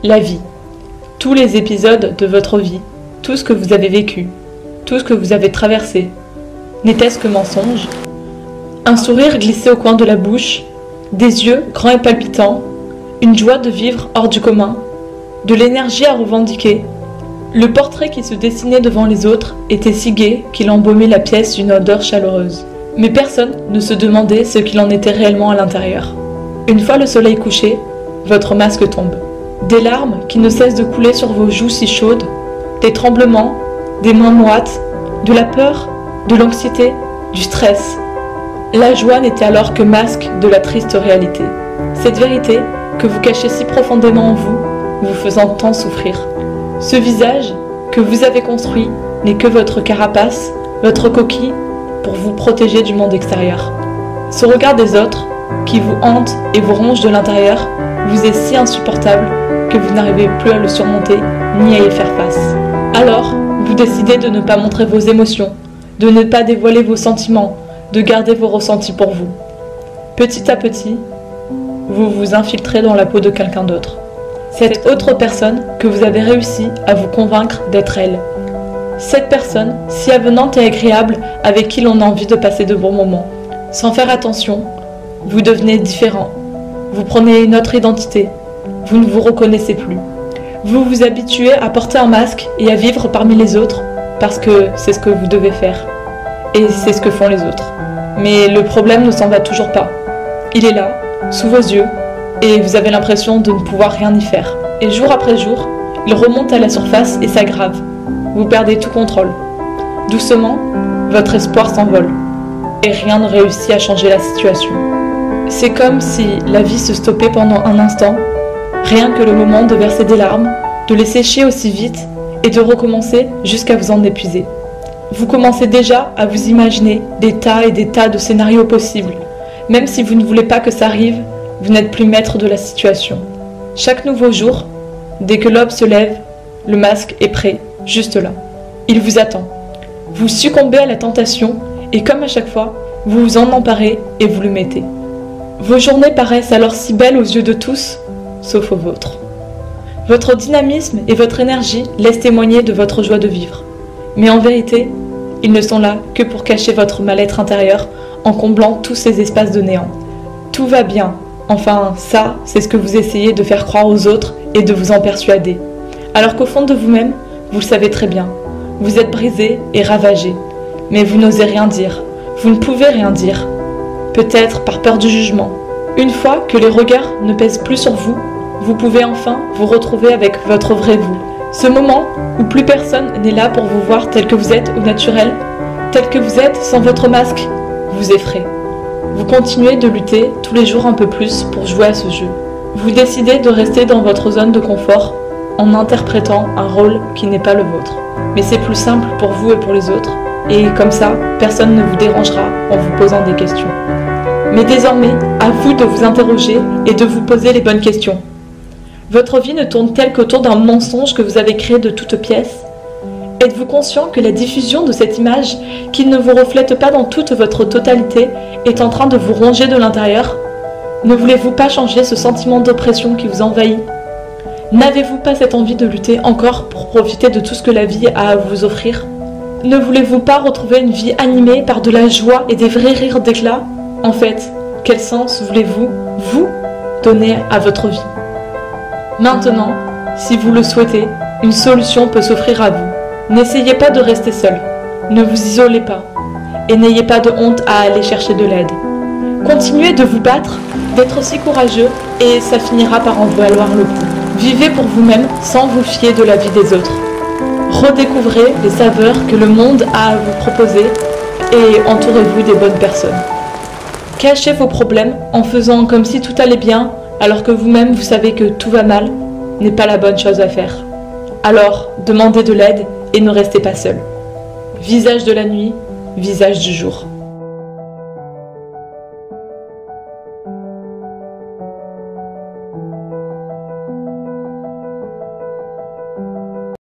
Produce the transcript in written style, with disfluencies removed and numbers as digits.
La vie. Tous les épisodes de votre vie, tout ce que vous avez vécu, tout ce que vous avez traversé, n'était-ce que mensonge? Un sourire glissé au coin de la bouche, des yeux grands et palpitants, une joie de vivre hors du commun, de l'énergie à revendiquer. Le portrait qui se dessinait devant les autres était si gai qu'il embaumait la pièce d'une odeur chaleureuse. Mais personne ne se demandait ce qu'il en était réellement à l'intérieur. Une fois le soleil couché, votre masque tombe. Des larmes qui ne cessent de couler sur vos joues si chaudes, des tremblements, des mains moites, de la peur, de l'anxiété, du stress. La joie n'était alors que masque de la triste réalité. Cette vérité que vous cachez si profondément en vous, vous faisant tant souffrir. Ce visage que vous avez construit n'est que votre carapace, votre coquille, pour vous protéger du monde extérieur. Ce regard des autres, qui vous hante et vous ronge de l'intérieur, vous est si insupportable que vous n'arrivez plus à le surmonter ni à y faire face. Alors, vous décidez de ne pas montrer vos émotions, de ne pas dévoiler vos sentiments, de garder vos ressentis pour vous. Petit à petit, vous vous infiltrez dans la peau de quelqu'un d'autre. Cette autre personne que vous avez réussi à vous convaincre d'être elle. Cette personne si avenante et agréable avec qui l'on a envie de passer de bons moments. Sans faire attention, vous devenez différent. Vous prenez une autre identité. Vous ne vous reconnaissez plus. Vous vous habituez à porter un masque et à vivre parmi les autres parce que c'est ce que vous devez faire. Et c'est ce que font les autres. Mais le problème ne s'en va toujours pas. Il est là, sous vos yeux, et vous avez l'impression de ne pouvoir rien y faire. Et jour après jour, il remonte à la surface et s'aggrave. Vous perdez tout contrôle. Doucement, votre espoir s'envole. Et rien ne réussit à changer la situation. C'est comme si la vie se stoppait pendant un instant, rien que le moment de verser des larmes, de les sécher aussi vite et de recommencer jusqu'à vous en épuiser. Vous commencez déjà à vous imaginer des tas et des tas de scénarios possibles. Même si vous ne voulez pas que ça arrive, vous n'êtes plus maître de la situation. Chaque nouveau jour, dès que l'aube se lève, le masque est prêt, juste là. Il vous attend. Vous succombez à la tentation et comme à chaque fois, vous vous en emparez et vous le mettez. Vos journées paraissent alors si belles aux yeux de tous, sauf aux vôtres. Votre dynamisme et votre énergie laissent témoigner de votre joie de vivre. Mais en vérité, ils ne sont là que pour cacher votre mal-être intérieur en comblant tous ces espaces de néant. Tout va bien. Enfin, ça, c'est ce que vous essayez de faire croire aux autres et de vous en persuader. Alors qu'au fond de vous-même, vous le savez très bien. Vous êtes brisé et ravagé. Mais vous n'osez rien dire. Vous ne pouvez rien dire. Peut-être par peur du jugement. Une fois que les regards ne pèsent plus sur vous, vous pouvez enfin vous retrouver avec votre vrai vous. Ce moment où plus personne n'est là pour vous voir tel que vous êtes au naturel, tel que vous êtes sans votre masque, vous effraie. Vous continuez de lutter tous les jours un peu plus pour jouer à ce jeu. Vous décidez de rester dans votre zone de confort en interprétant un rôle qui n'est pas le vôtre. Mais c'est plus simple pour vous et pour les autres, et comme ça, personne ne vous dérangera en vous posant des questions. Mais désormais, à vous de vous interroger et de vous poser les bonnes questions. Votre vie ne tourne-t-elle qu'autour d'un mensonge que vous avez créé de toutes pièces? Êtes-vous conscient que la diffusion de cette image, qui ne vous reflète pas dans toute votre totalité, est en train de vous ronger de l'intérieur? Ne voulez-vous pas changer ce sentiment d'oppression qui vous envahit? N'avez-vous pas cette envie de lutter encore pour profiter de tout ce que la vie a à vous offrir? Ne voulez-vous pas retrouver une vie animée par de la joie et des vrais rires d'éclat? En fait, quel sens voulez-vous, vous, donner à votre vie? Maintenant, si vous le souhaitez, une solution peut s'offrir à vous. N'essayez pas de rester seul, ne vous isolez pas, et n'ayez pas de honte à aller chercher de l'aide. Continuez de vous battre, d'être aussi courageux, et ça finira par en valoir le coup. Vivez pour vous-même sans vous fier de la vie des autres. Redécouvrez les saveurs que le monde a à vous proposer, et entourez-vous des bonnes personnes. Cachez vos problèmes en faisant comme si tout allait bien, alors que vous-même vous savez que tout va mal, n'est pas la bonne chose à faire. Alors, demandez de l'aide et ne restez pas seul. Visage de la nuit, visage du jour.